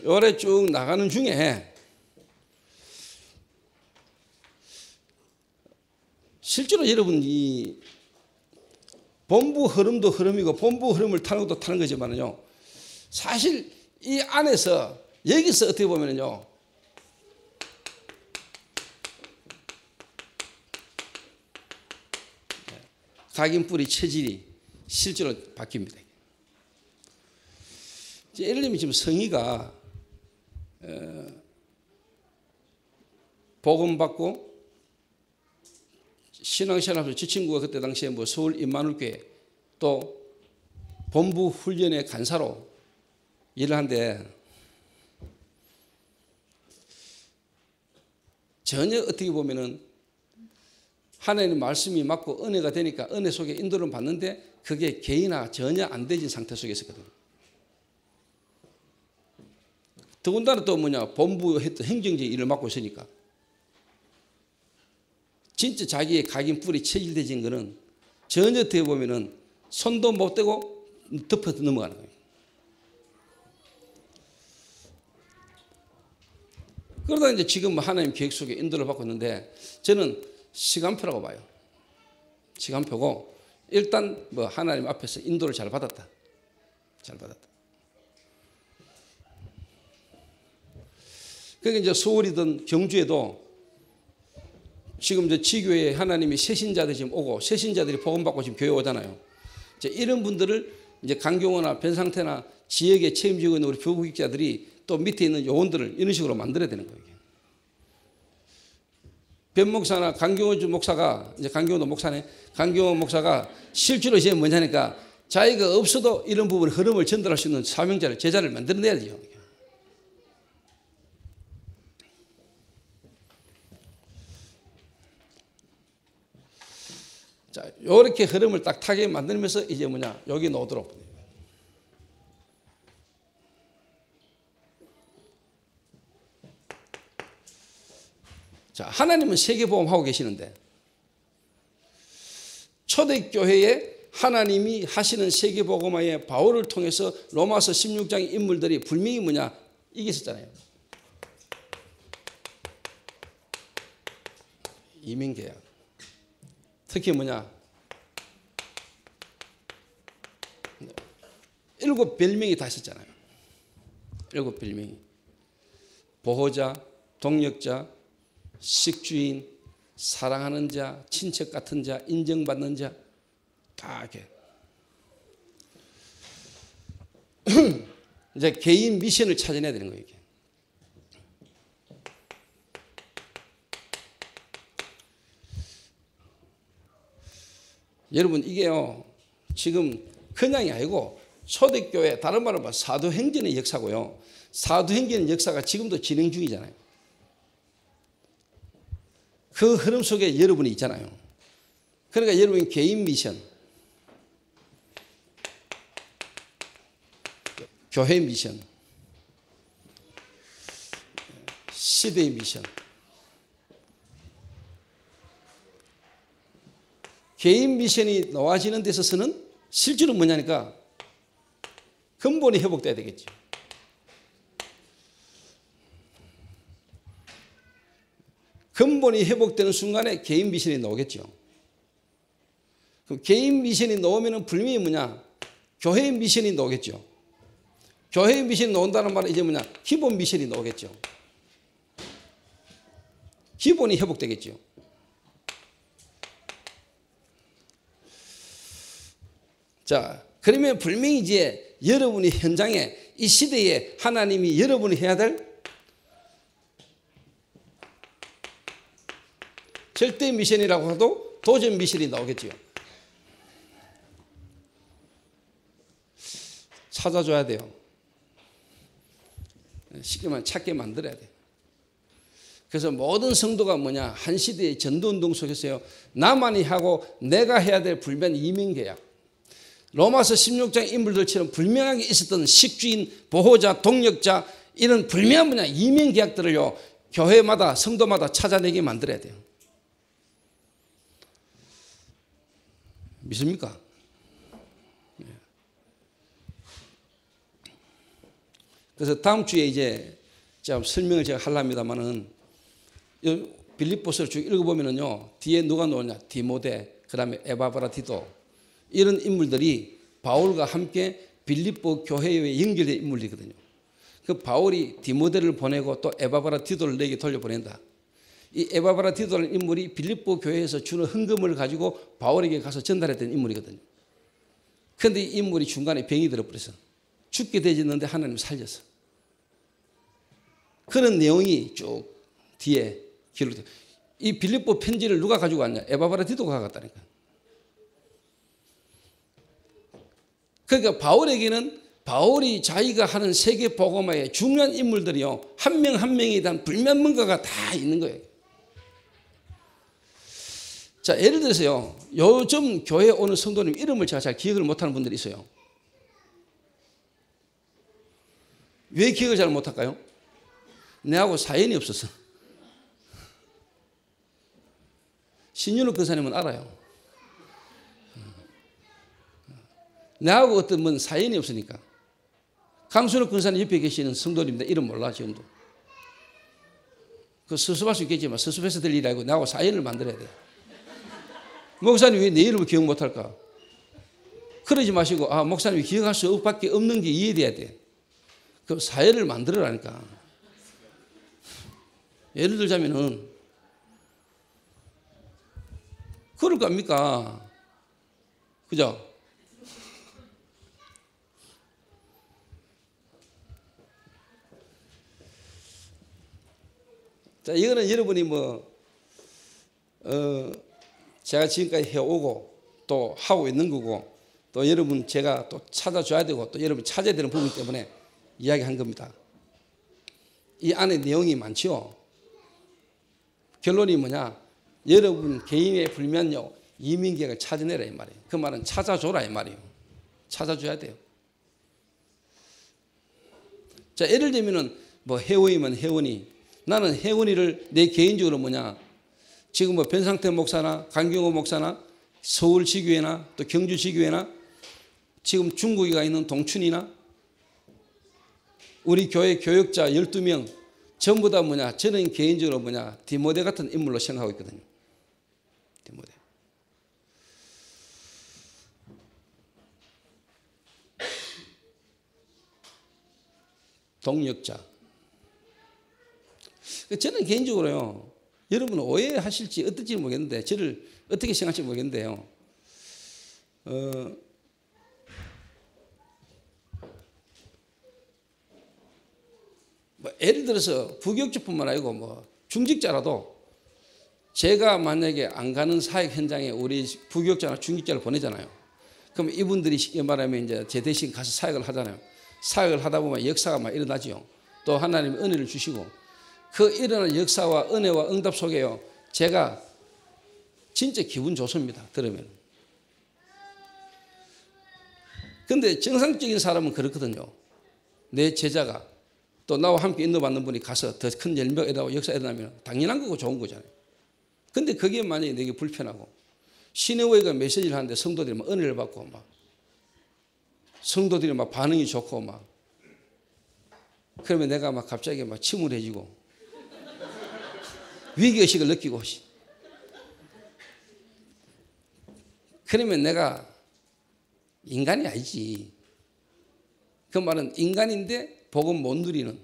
요래 쭉 나가는 중에 실제로 여러분 이 본부 흐름도 흐름이고 본부 흐름을 타는 것도 타는 거지만은요, 사실 이 안에서 여기서 어떻게 보면은요, 각인뿌리 체질이 실제로 바뀝니다. 예를 들면 지금 성희가 복음 받고 신앙생활하면서 지 친구가 그때 당시에 뭐 서울 임마누엘교회 또 본부 훈련의 간사로 일을 하는데 전혀 어떻게 보면은 하나님의 말씀이 맞고 은혜가 되니까 은혜 속에 인도를 받는데 그게 개인화 전혀 안 되진 상태 속에 있었거든요. 더군다나 또 뭐냐, 본부 했던 행정적인 일을 맡고 있으니까. 진짜 자기의 각인 뿔이 체질되진 거는 전혀 어떻게 보면은 손도 못 대고 덮어서 넘어가는 거예요. 그러다 이제 지금 하나님 계획 속에 인도를 받고 있는데 저는 시간표라고 봐요. 시간표고 일단 뭐 하나님 앞에서 인도를 잘 받았다. 잘 받았다. 그러니까 이제 서울이든 경주에도 지금 이제 지교회에 하나님이 새신자들이 지금 오고 새신자들이 복음받고 지금 교회 오잖아요. 이제 이런 분들을 이제 강경호나 변상태나 지역에 책임지고 있는 우리 교육자들이 또 밑에 있는 요원들을 이런 식으로 만들어야 되는 거예요. 변 목사나 강경호 목사가 이제 강경호도 목사네. 강경호 목사가 실제로 이제 뭐냐니까 자기가 없어도 이런 부분 흐름을 전달할 수 있는 사명자를 제자를 만들어내야 돼요. 자, 요렇게 흐름을 딱 타게 만들면서 이제 뭐냐, 여기 놓도록. 자, 하나님은 세계복음 하고 계시는데 초대교회에 하나님이 하시는 세계복음화의 바울을 통해서 로마서 16장의 인물들이 분명히 뭐냐, 이게 있었잖아요. 이민계약. 특히 뭐냐, 7 별명이 다 있었잖아요. 7 별명이. 보호자, 동력자, 식주인, 사랑하는 자, 친척 같은 자, 인정받는 자, 다 이렇게. 이제 개인 미션을 찾아내야 되는 거예요. 이게. 여러분 이게요, 지금 그냥이 아니고 초대교회, 다른 말로 말하면 사도행전의 역사고요. 사도행전의 역사가 지금도 진행 중이잖아요. 그 흐름 속에 여러분이 있잖아요. 그러니까 여러분 개인 미션, 교회 미션, 시대의 미션, 개인 미션이 놓아지는 데 있어서는 실제로 뭐냐니까 근본이 회복돼야 되겠죠. 근본이 회복되는 순간에 개인 미션이 나오겠죠. 그럼 개인 미션이 나오면 분명히 뭐냐, 교회 미션이 나오겠죠. 교회 미션이 나온다는 말은 이제 뭐냐, 기본 미션이 나오겠죠. 기본이 회복되겠죠. 자, 그러면 분명히 이제 여러분이 현장에 이 시대에 하나님이 여러분이 해야 될 절대 미션이라고 해도 도전 미션이 나오겠죠. 찾아줘야 돼요. 쉽게 말하면 찾게 만들어야 돼요. 그래서 모든 성도가 뭐냐, 한 시대의 전도운동 속에서요, 나만이 하고 내가 해야 될 불변 이민계약, 로마서 16장 인물들처럼 불명하게 있었던 식주인, 보호자, 동력자, 이런 불명한 뭐냐, 이민계약들을요, 교회마다 성도마다 찾아내게 만들어야 돼요. 믿습니까? 그래서 다음 주에 이제 제가 설명을 제가 하려합니다만은 빌립보서를 쭉 읽어보면은요, 뒤에 누가 나오냐, 디모데, 그 다음에 에바브라디도, 이런 인물들이 바울과 함께 빌립보 교회에 연결된 인물이거든요. 그 바울이 디모데를 보내고 또 에바브라디도를 내게 돌려보낸다. 이 에바브라디도라는 인물이 빌립보 교회에서 주는 헌금을 가지고 바울에게 가서 전달했던 인물이거든요. 그런데 이 인물이 중간에 병이 들어버려서 죽게 되었는데 하나님 살렸어. 그런 내용이 쭉 뒤에 기록돼요. 이 빌립보 편지를 누가 가지고 왔냐? 에바브라디도가 가져갔다니까. 그러니까 바울에게는 바울이 자기가 하는 세계 복음화의 중요한 인물들이요, 한 명 한 명에 대한 불면 뭔가가 다 있는 거예요. 자, 예를 들어서요, 요즘 교회에 오는 성도님 이름을 제가 잘 기억을 못하는 분들이 있어요. 왜 기억을 잘 못할까요? 내하고 사연이 없었어. 신윤호 권사님은 알아요. 내하고 어떤 뭔 사연이 없으니까. 강순호 권사님 옆에 계시는 성도님들 이름 몰라 지금도. 그 수습할 수 있겠지만 수습해서 될 일이 아니고 나하고 사연을 만들어야 돼. 목사님 왜 내 이름을 기억 못할까? 그러지 마시고 목사님이 기억할 수 밖에 없는 게 이해돼야 돼. 그 사연을 만들어라니까. 예를 들자면은 그럴 거 아닙니까? 그죠? 자, 이거는 여러분이 제가 지금까지 해오고 또 하고 있는 거고 또 여러분 제가 또 찾아줘야 되고 또 여러분 찾아야 되는 부분 때문에 이야기한 겁니다. 이 안에 내용이 많죠. 결론이 뭐냐? 여러분 개인의 불면요 이민객을 찾아내라 이 말이에요. 그 말은 찾아줘라 이 말이에요. 찾아줘야 돼요. 자, 예를 들면은 회원이면 회원이, 나는 회원이를 내 개인적으로 뭐냐, 지금 변상태 목사나 강경호 목사나 서울 지교회나 또 경주 지교회나 지금 중국에 가 있는 동춘이나 우리 교회 교역자 12명 전부 다 저는 개인적으로 디모데 같은 인물로 생각하고 있거든요. 디모데. 동역자. 저는 개인적으로요, 여러분은 오해하실지 어떨지 모르겠는데, 저를 어떻게 생각할지 모르겠는데요, 예를 들어서 부교육자뿐만 아니고 중직자라도 제가 만약에 안 가는 사역 현장에 우리 부교육자나 중직자를 보내잖아요. 그럼 이분들이 쉽게 말하면 이제 제 대신 가서 사역을 하잖아요. 사역을 하다 보면 역사가 막 일어나지요. 또 하나님이 은혜를 주시고 그 일어난 역사와 은혜와 응답 속에요, 제가 진짜 기분 좋습니다. 들으면. 근데 정상적인 사람은 그렇거든요. 내 제자가 또 나와 함께 인도받는 분이 가서 더 큰 열매가 일어나고 역사가 일어나면 당연한 거고 좋은 거잖아요. 근데 그게 만약에 내게 불편하고 시내웨이가 메시지를 하는데 성도들이 막 은혜를 받고 막 성도들이 막 반응이 좋고 막 그러면 내가 막 갑자기 막 침울해지고 위기의식을 느끼고 그러면 내가 인간이 아니지. 그 말은 인간인데 복음 못 누리는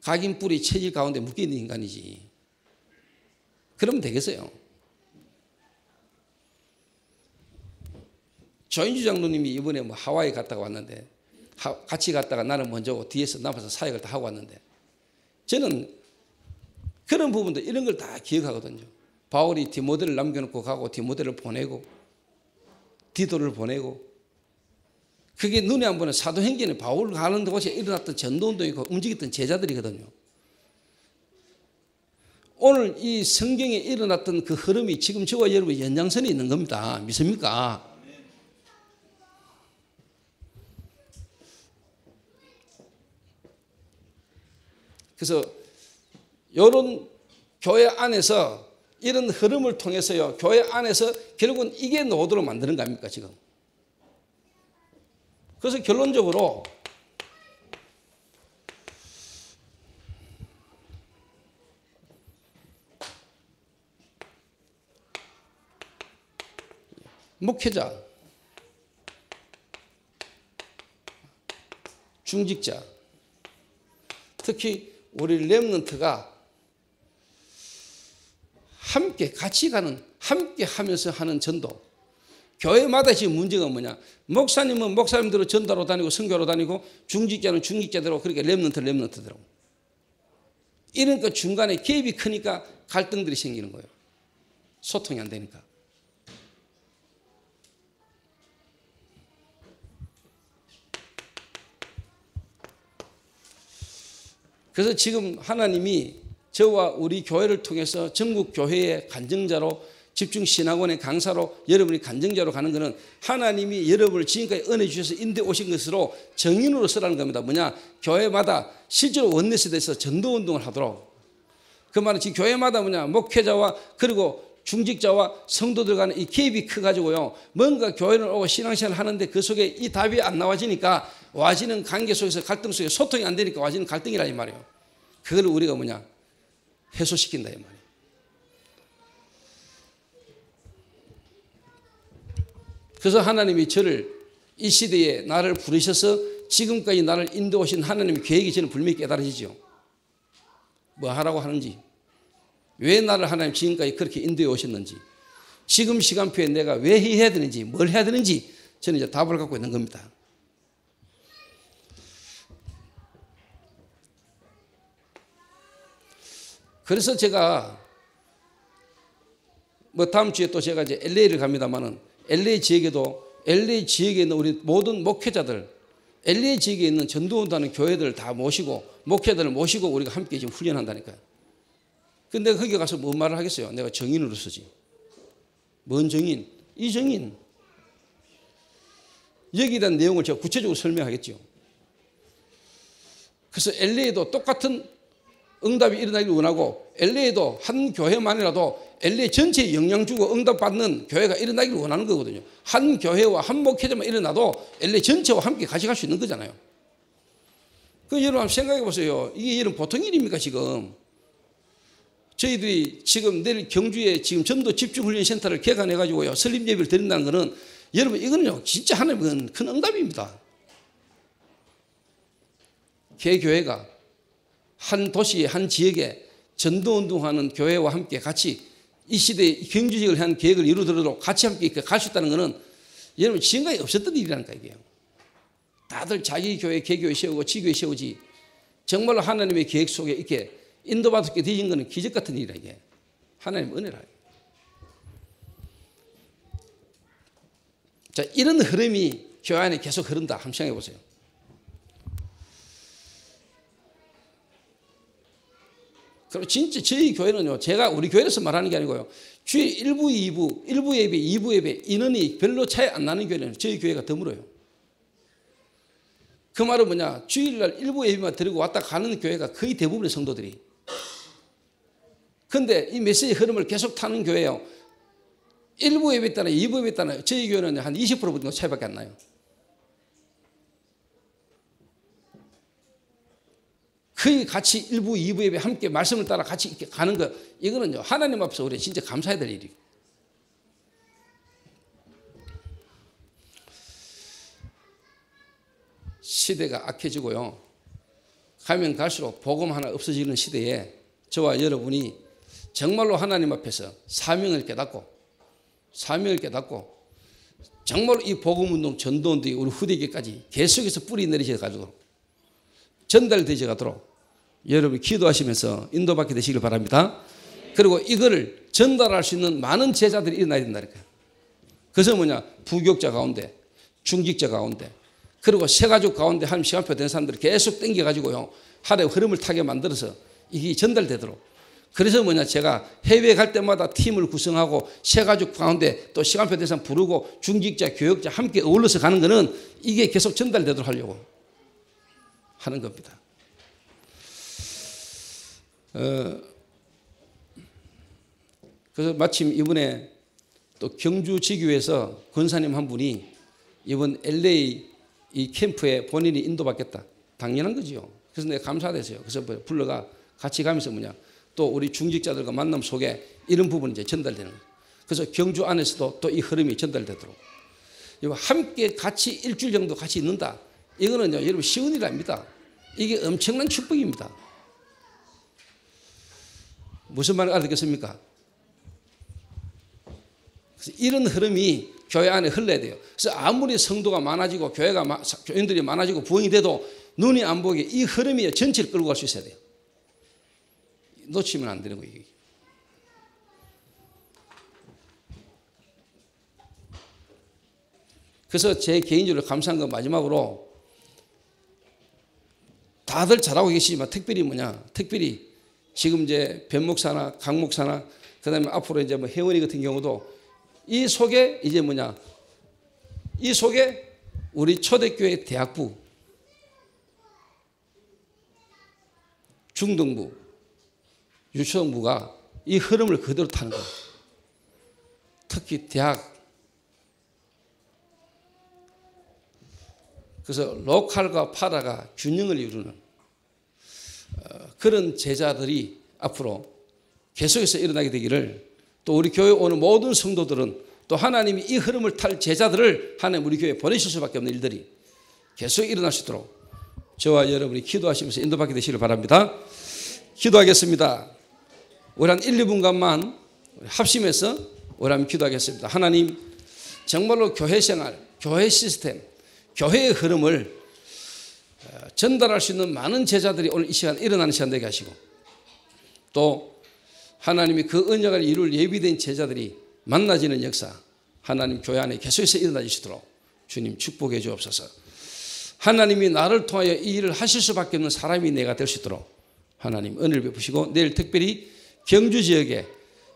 각인 뿌리 체질 가운데 묶여있는 인간이지. 그러면 되겠어요. 조인주 장로님이 이번에 하와이 갔다가 왔는데 같이 갔다가 나는 먼저 오고 뒤에서 남아서 사역을 다 하고 왔는데 저는 그런 부분도 이런 걸 다 기억하거든요. 바울이 디모데를 남겨놓고 가고 디모데를 보내고 디도를 보내고 그게 눈에 안 보이는 사도행전에 바울 가는 곳에 일어났던 전도운동이고 움직였던 제자들이거든요. 오늘 이 성경에 일어났던 그 흐름이 지금 저와 여러분 연장선에 있는 겁니다. 믿습니까? 그래서 이런 교회 안에서 이런 흐름을 통해서요, 교회 안에서 결국은 이게 노도로 만드는 거 아닙니까 지금. 그래서 결론적으로 목회자, 중직자, 특히 우리 렘넌트가 함께 같이 가는, 함께 하면서 하는 전도. 교회마다 지금 문제가 뭐냐, 목사님은 목사님대로 전도로 다니고 선교로 다니고 중직자는 중직자대로 그렇게 렘넌트대로 이러니까 중간에 갭이 크니까 갈등들이 생기는 거예요. 소통이 안 되니까. 그래서 지금 하나님이 저와 우리 교회를 통해서 전국 교회의 간증자로 집중신학원의 강사로 여러분이 간증자로 가는 것은 하나님이 여러분을 지금까지 은혜 주셔서 인도해 오신 것으로 정인으로 서라는 겁니다. 뭐냐? 교회마다 실제로 원내스에 대해서 전도운동을 하도록. 그 말은 지금 교회마다 뭐냐? 목회자와 그리고 중직자와 성도들 간의 이 갭이 커가지고요. 뭔가 교회를 오고 신앙생활을 하는데 그 속에 이 답이 안 나와지니까 와지는 관계 속에서 갈등 속에 소통이 안 되니까 와지는 갈등이라 이 말이에요. 그걸 우리가 뭐냐? 해소시킨다 이 말이에요. 그래서 하나님이 저를 이 시대에 나를 부르셔서 지금까지 나를 인도해 오신 하나님의 계획이 저는 분명히 깨달아지죠. 뭐 하라고 하는지, 왜 나를 하나님 지금까지 그렇게 인도해 오셨는지, 지금 시간표에 내가 왜 해야 되는지, 뭘 해야 되는지 저는 이제 답을 갖고 있는 겁니다. 그래서 제가 뭐 다음 주에 또 제가 이제 LA를 갑니다만은 LA 지역에 있는 우리 모든 목회자들, LA 지역에 있는 전도운동하는 교회들을 다 모시고 목회자들을 모시고 우리가 함께 지금 훈련한다니까요. 근데 내가 거기 가서 뭔 말을 하겠어요? 내가 정인으로 서지. 뭔 정인? 이 정인. 여기에 대한 내용을 제가 구체적으로 설명하겠죠. 그래서 LA도 똑같은 응답이 일어나기를 원하고 LA도 한 교회만이라도 LA 전체에 영향 주고 응답받는 교회가 일어나기를 원하는 거거든요. 한 교회와 한 목회자만 일어나도 LA 전체와 함께 같이 갈 수 있는 거잖아요. 그 여러분 한번 생각해 보세요. 이게 여러분 보통 일입니까 지금? 저희들이 지금 내일 경주에 지금 전도 집중훈련센터를 개관해 가지고요 설립 예배를 드린다는 것은 여러분 이거는요 진짜 하나님은 큰 응답입니다. 개교회가 한 도시 한 지역에 전도운동하는 교회와 함께 같이 이 시대의 경주직을 위한 계획을 이루도록 같이 함께 갈 수 있다는 것은 여러분 지금까지 없었던 일이라니까 이게요. 다들 자기 교회 개교회 세우고 지교회 세우지 정말로 하나님의 계획 속에 이렇게 인도받게 되신 것은 기적 같은 일이라 이게 하나님 은혜라. 자, 이런 흐름이 교회 안에 계속 흐른다. 한번 생각해 보세요. 그리고 진짜 저희 교회는요, 제가 우리 교회에서 말하는 게 아니고요, 주일 1부, 2부, 1부 예배, 2부 예배 인원이 별로 차이 안 나는 교회는 저희 교회가 드물어요. 그 말은 뭐냐, 주일날 1부 예배만 드리고 왔다 가는 교회가 거의 대부분의 성도들이. 근데 이 메시지 흐름을 계속 타는 교회요, 1부 예배 때나 2부 예배 때나 저희 교회는 한 20% 차이밖에 안 나요. 거의 같이 1부, 2부 예배 함께 말씀을 따라 같이 이렇게 가는 거, 이거는요, 하나님 앞에서 우리 진짜 감사해야 될 일이에요. 시대가 악해지고요, 가면 갈수록 복음 하나 없어지는 시대에 저와 여러분이 정말로 하나님 앞에서 사명을 깨닫고 정말로 이 복음운동, 전도운동이 우리 후대기까지 계속해서 뿌리 내리셔 가지고 전달되셔 가도록 여러분이 기도하시면서 인도받게 되시길 바랍니다. 그리고 이거를 전달할 수 있는 많은 제자들이 일어나야 된다니까요. 그래서 뭐냐, 부교육자 가운데, 중직자 가운데, 그리고 새가족 가운데 한 시간표 된 사람들을 계속 땡겨가지고요, 하루의 흐름을 타게 만들어서 이게 전달되도록. 그래서 뭐냐, 제가 해외에 갈 때마다 팀을 구성하고 새가족 가운데 또 시간표 된 사람 부르고 중직자, 교육자 함께 어울러서 가는 거는 이게 계속 전달되도록 하려고 하는 겁니다. 그래서 마침 이번에 또 경주 지교에서 권사님 한 분이 이번 LA 이 캠프에 본인이 인도받겠다. 당연한 거지요. 그래서 내가 감사돼서요. 그래서 불러가 같이 가면서 뭐냐, 또 우리 중직자들과 만남 속에 이런 부분이 이제 전달되는 거예요. 그래서 경주 안에서도 또 이 흐름이 전달되도록 함께 같이 일주일 정도 같이 있는다. 이거는요, 여러분 쉬운 일 아닙니다. 이게 엄청난 축복입니다. 무슨 말을 알아듣겠습니까? 그래서 이런 흐름이 교회 안에 흘러야 돼요. 그래서 아무리 성도가 많아지고 교인들이 많아지고 부흥이 돼도 눈이 안 보게 이 흐름이 전체를 끌고 갈 수 있어야 돼요. 놓치면 안 되는 거예요. 그래서 제 개인적으로 감사한 건 마지막으로, 다들 잘하고 계시지만 특별히 뭐냐, 특별히 지금 이제 변 목사나 강 목사나 그다음에 앞으로 이제 뭐 혜원이 같은 경우도 이 속에 이제 뭐냐, 이 속에 우리 초대교회 대학부, 중등부, 유초등부가 이 흐름을 그대로 타는 거예요. 특히 대학. 그래서 로컬과 파라가 균형을 이루는 그런 제자들이 앞으로 계속해서 일어나게 되기를, 또 우리 교회 오는 모든 성도들은 또 하나님이 이 흐름을 탈 제자들을 하나님 우리 교회에 보내실 수밖에 없는 일들이 계속 일어날 수 있도록 저와 여러분이 기도하시면서 인도받게 되시길 바랍니다. 기도하겠습니다. 우리 한 1, 2분간만 합심해서 우리 한번 기도하겠습니다. 하나님, 정말로 교회 생활, 교회 시스템, 교회의 흐름을 전달할 수 있는 많은 제자들이 오늘 이 시간 일어나는 시간 되게 하시고, 또 하나님이 그 언약을 이룰 예비된 제자들이 만나지는 역사, 하나님 교회 안에 계속해서 일어나 주시도록 주님 축복해 주옵소서. 하나님이 나를 통하여 이 일을 하실 수밖에 없는 사람이 내가 될 수 있도록 하나님 은혜를 베푸시고, 내일 특별히 경주 지역에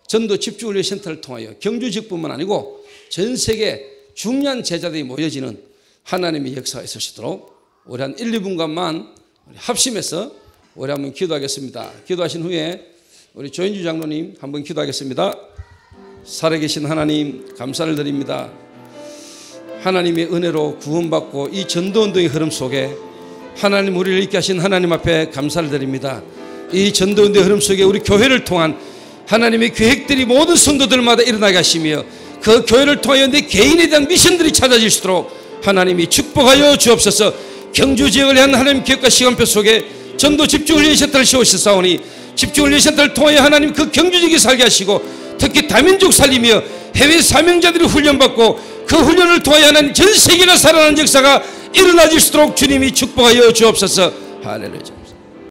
전도 집중훈련센터를 통하여 경주 지역뿐만 아니고 전 세계 중요한 제자들이 모여지는 하나님의 역사가 있을 수 있도록 우리 한 1, 2분간만 합심해서 우리 한번 기도하겠습니다. 기도하신 후에 우리 조인주 장로님 한번 기도하겠습니다. 살아계신 하나님, 감사를 드립니다. 하나님의 은혜로 구원받고 이 전도운동의 흐름 속에 하나님 우리를 있게 하신 하나님 앞에 감사를 드립니다. 이 전도운동의 흐름 속에 우리 교회를 통한 하나님의 계획들이 모든 성도들마다 일어나게 하시며, 그 교회를 통하여 내 개인에 대한 미션들이 찾아질 수 있도록 하나님이 축복하여 주옵소서. 경주 지역을 향한 하나님 계획과 시간표 속에 전도 집중훈련센터를 세우셨사오니 집중훈련센터를 통하여 하나님 그 경주 지역에 살게 하시고, 특히 다민족 살리며 해외 사명자들이 훈련받고 그 훈련을 통하여 하나님 전 세계가 살아나는 역사가 일어나질 수 있도록 주님이 축복하여 주옵소서. 할렐루야.